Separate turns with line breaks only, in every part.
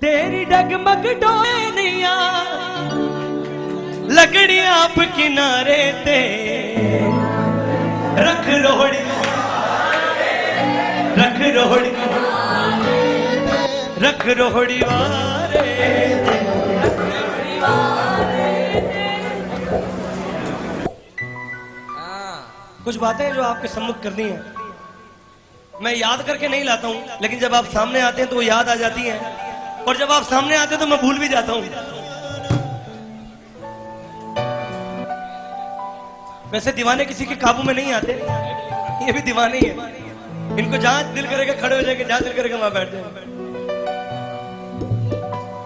तेरी डगमग डोलिया लगड़ी आप किनारे ते रख रोड़ी रख रोड़ी रख रोड़ी वारे कुछ बातें जो आपके सम्मुख करनी है मैं याद करके नहीं लाता हूं, लेकिन जब आप सामने आते हैं तो वो याद आ जाती हैं, और जब आप सामने आते हैं तो मैं भूल भी जाता हूं। वैसे दीवाने किसी के काबू में नहीं आते, ये भी दीवाने ही है। इनको जहां दिल करेगा खड़े हो जाएंगे, जहां दिल करेगा वहां बैठ जाएंगे।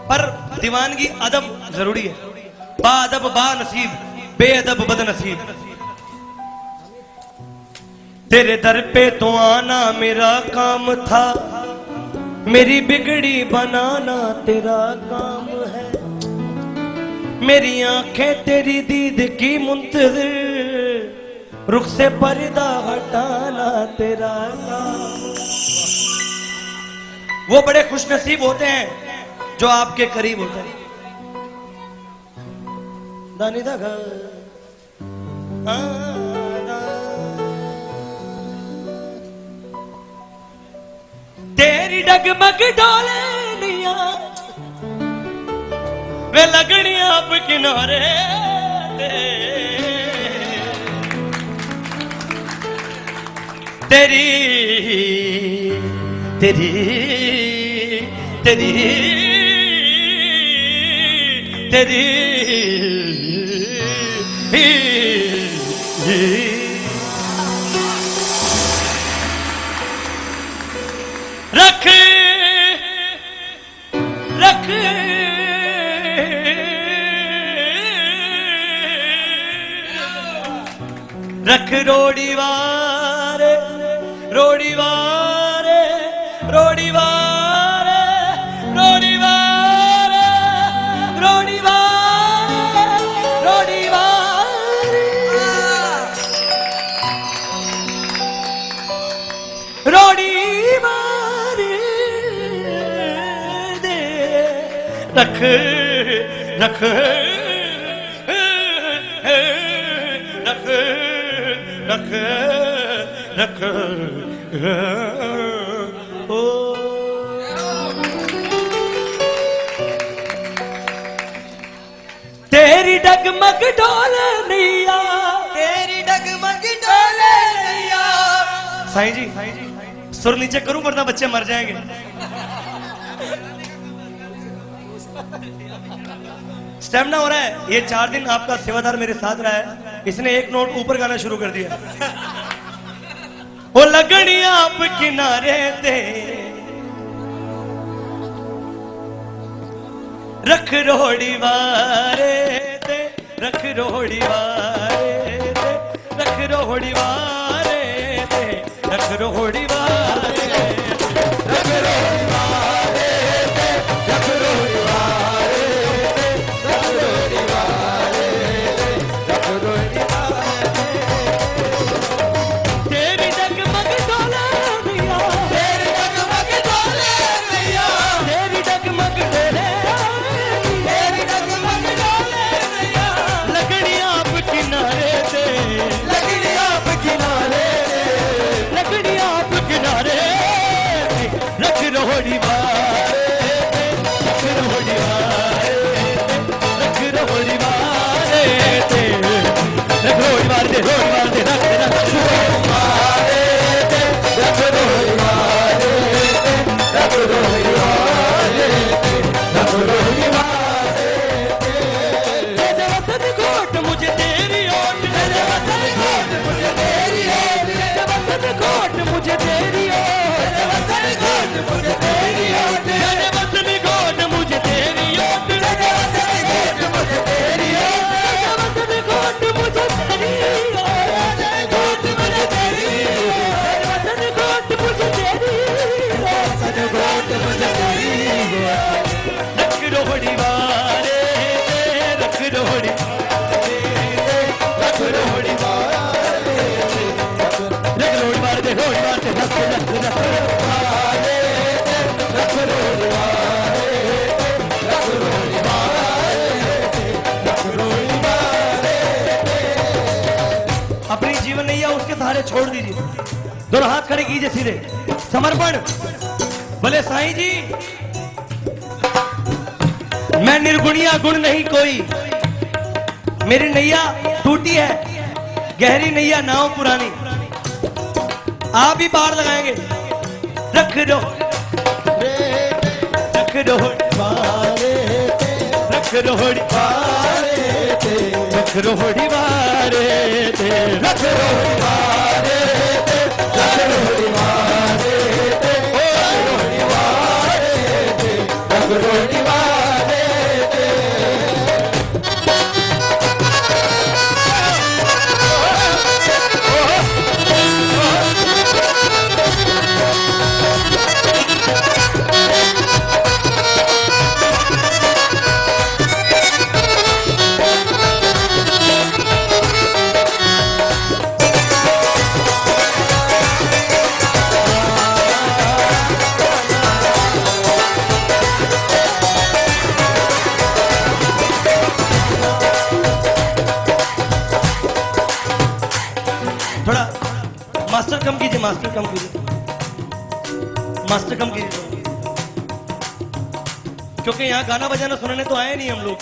पर दीवानगी अदब जरूरी है। बा अदब बा नसीब, बेअदब बद नसीब। तेरे दर पे तो आना मेरा काम था, मेरी बिगड़ी बनाना तेरा काम है। मेरी आंखें तेरी दीद की मुंतज़िर, रुख से पर्दा हटाना तेरा काम। वो बड़े खुशनसीब होते हैं जो आपके करीब होते हैं। दानी दा तेरी डगमग डोलिया वे लगनी आप किनारे तेरी तेरी तेरी तेरी रख रख रख रोड़ी वारे रोड़ी वारे रोड़ी वारे रोड़ी वारे रोड़ी वारे रोड़ी वारे रोड़ी रख रख रख रख रख ओ तेरी डगमग डोलिया तेरी डगमग डोलिया। साईं जी सुर नीचे करूं वरना बच्चे मर जाएंगे। स्टेमिना हो रहा है। ये 4 दिन आपका सेवादार मेरे साथ रहा है, इसने एक नोट ऊपर गाना शुरू कर दिया। वो लगनी आप किनारे ते रख रोड़ी वारे ते रख रोड़ी वारे ते रख रोड़ी वारे ते रख रोड़ी वारे रख रोड़ी वारे ते रख रोड़ी वारे रख रोड़ी वारे रख रोड़ी वारे। तेरी डगमग डोलिया तेरी डगमग डोलिया तेरी डगमग डोलिया तेरी डगमग डोलिया लगनी आप किनारे ते लगनी आप किनारे लगनी आप किनारे जीवन नैया उसके सहारे छोड़ दीजिए। दोनों हाथ खड़े कीजिए सीधे, समर्पण। बोले साईं जी, मैं निर्गुणिया गुण नहीं कोई, मेरी नैया टूटी है, गहरी नैया नाव पुरानी, आप भी पार लगाएंगे। रख दो रख दो रख रोड़ी बारे ते, रख रोड़ी बारे ते, रख रोड़ी बारे ते, रख रोड़ी बारे ते, रोड़ी बारे ते, रख रोड़ी बारे ते। मास्टर कम कीजिए, मास्टर कम कीजिए, मास्टर कम कीजिए, क्योंकि यहाँ गाना बजाना सुनने तो आए नहीं हम लोग।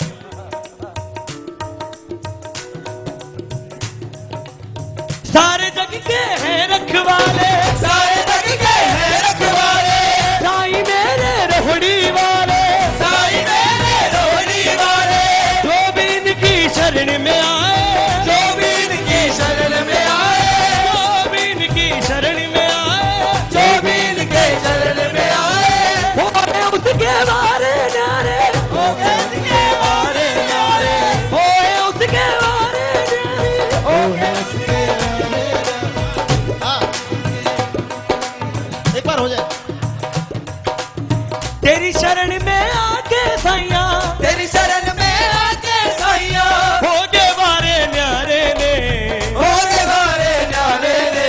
सारे जग के हैं रखवाले, सारे जग के हैं रखवाले, साईं मेरे रोहड़ी वाले, साईं मेरे रोहड़ी वाले, जो भी इनकी शरण में आए, जो भी इनकी शरण में आए, शरण में आए, जो भी इनके शरण में आए, हो गए उसके बारे न्यारे, हो गए उसके बारे न्यारे, हो गए उसके बारे न्यारे, हो गए उसके बारे। हाँ, एक बार हो जाए। तेरी शरण में आके साइया, तेरी शरण में आके साइया, हो गए बारे न्यारे ने, हो गए बारे न्यारे ने।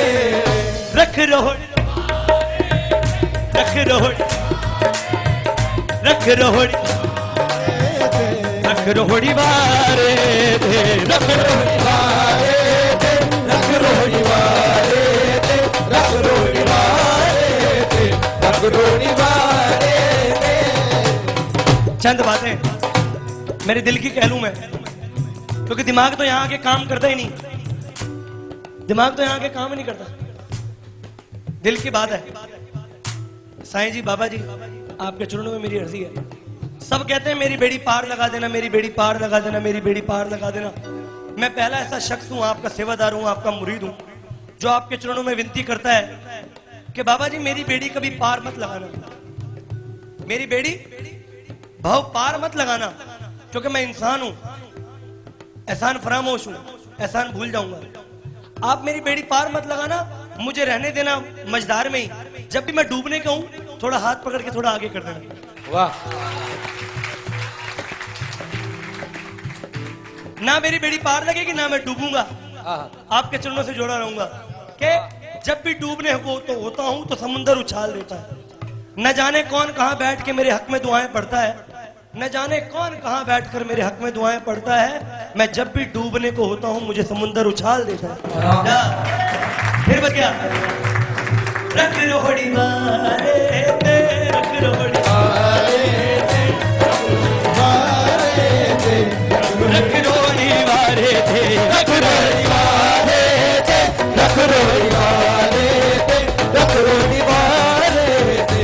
रख रोहड़ी रख रोहड़ी रख रोहड़ी रख रोहड़ी बारे दे, रख रोहड़ी बारे दे, रख रोहड़ी बारे दे, रख रोहड़ी बारे दे, रख रोहड़ी बारे दे। चंद बातें मेरे दिल की कह लूं मैं, क्योंकि दिमाग तो यहाँ आके काम करता ही नहीं, दिमाग तो यहाँ आके काम ही नहीं करता, दिल की बात है। साईं जी, बाबा जी, आपके चरणों में मेरी अर्जी है। सब कहते हैं मेरी बेड़ी पार लगा देना, मेरी बेड़ी पार लगा देना, मेरी बेड़ी पार लगा देना। मैं पहला ऐसा शख्स हूं, आपका सेवादार हूं, आपका मुरीद हूं, जो आपके चरणों में विनती करता है कि बाबा जी मेरी बेड़ी कभी पार मत लगाना, मेरी बेड़ी भाव पार मत लगाना, क्योंकि मैं इंसान हूं, एहसान फरामोश हूं, एहसान भूल जाऊंगा। आप मेरी बेड़ी पार मत लगाना, मुझे रहने देना मझधार में ही। जब भी मैं डूबने का हूं, थोड़ा हाथ पकड़ के थोड़ा आगे कर देना। वाह, ना मेरी बेड़ी पार लगेगी ना मैं डूबूंगा, आपके चरणों से जोड़ा रहूंगा कि जब भी डूबने को तो होता हूं तो समुंदर उछाल देता है। न जाने कौन कहां बैठ के मेरे हक में दुआएं पढ़ता है, न जाने कौन कहां बैठकर मेरे हक में दुआएं पढ़ता है। मैं जब भी डूबने को होता हूं मुझे समुंदर उछाल देता है। फिर बच गया, रख रोहड़ी बारे ते, रख रोहड़ी बारे ते, रख रोहड़ी बारे ते, रख रोहड़ी बारे ते, रख रोहड़ी बारे ते, रख रोहड़ी बारे ते।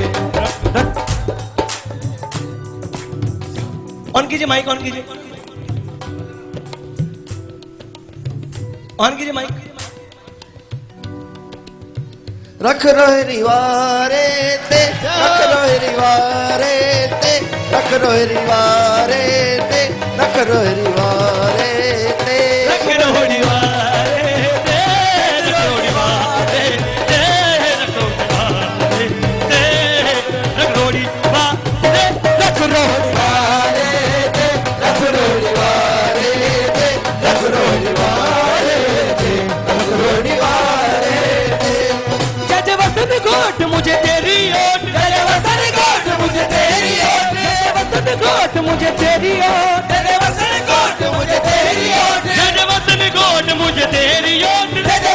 ऑन कीजिए माइक, ऑन कीजिए, ऑन कीजिए माइक।
रख रोहड़ी वारे ते, रख रोहड़ी वारे ते, रख रोहड़ी वारे ते, रख रोहड़ी वारे ते,
रख रोहड़ी वारे ते, रख रोहड़ी वारे ते, रख रोहड़ी वारे ते, रख रोहड़ी वारे, रख रोहड़ी वारे ते, रख रोहड़ी वारे ते, रख रोहड़ी वारे ते, रख रोहड़ी वारे ते। जज वतन घोट मुझे तेरी ओट, जज वतन घोट मुझे तेरी ओट, जज वतन घोट मुझे तेरी ओट, जज वतन घोट मुझे तेरी ओट, जज वतन घोट मुझे तेरी ओट, जज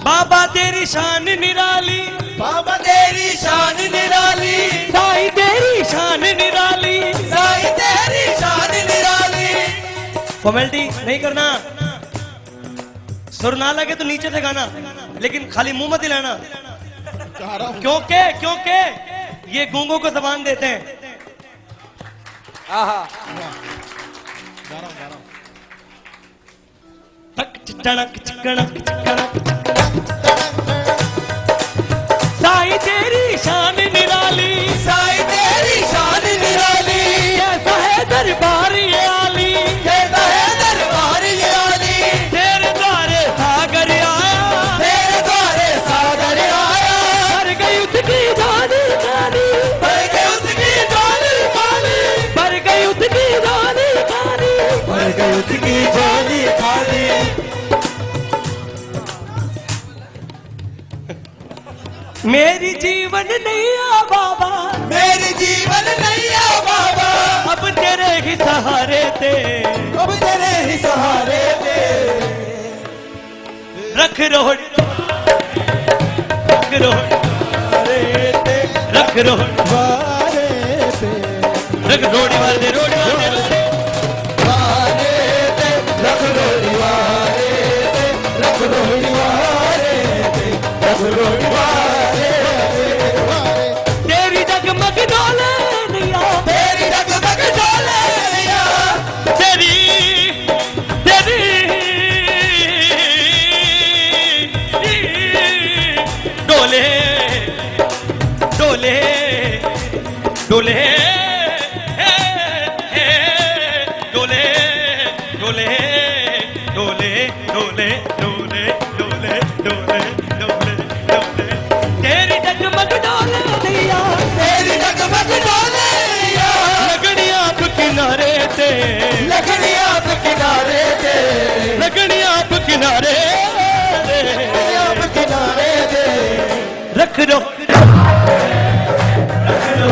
बाबा तेरी शान निराली,
बाबा तेरी शान निराली,
साईं तेरी शान निराली,
साईं तेरी शान निराली।
फॉर्मेलिटी नहीं करना, सुर ना लगे तो नीचे से गाना, लेकिन खाली मुंह मत हिलाना, क्योंकि ये गूंगों को जबान देते हैं। टक चिकड़क चिकड़क चिकड़क, साईं तेरी शान निराली,
साईं तेरी शान निराली,
कैसा है दरबार ये आली,
कहता है दरबार ये आली।
तेरे द्वारे सागर आया,
तेरे द्वारे सागर आया,
भर गई उसकी जानी जानी,
भर गई उसकी जानी खाली,
भर गई उसकी जानी जानी,
भर गई उसकी जानी खाली।
मेरी जीवन नैया बाबा,
मेरी जीवन नैया बाबा,
अब तेरे ही सहारे थे,
अब तेरे ही सहारे थे।
रख रोड रख रोड रख रोड रख रोड वाले रोड वाले
रख रोड़ी वारे थे, रख रोड़ी वारे थे, रख रोड़ी वारे थे।
तेरी जगमग डोले दिया,
तेरी जगमग डोले लिया,
तेरी तेरी डोले डोले डोले डोले डोले डोले डोले डोले डोले डोले डोले डोले, तेरी जगमग डोले दिया,
तेरी जगमग डोले लिया,
लगड़ियां आप किनारे थे,
लकड़ियां पे किनारे थे,
लगड़ियां आप किनारे
लकड़ियां पे किनारे थे।
रख दो रख दो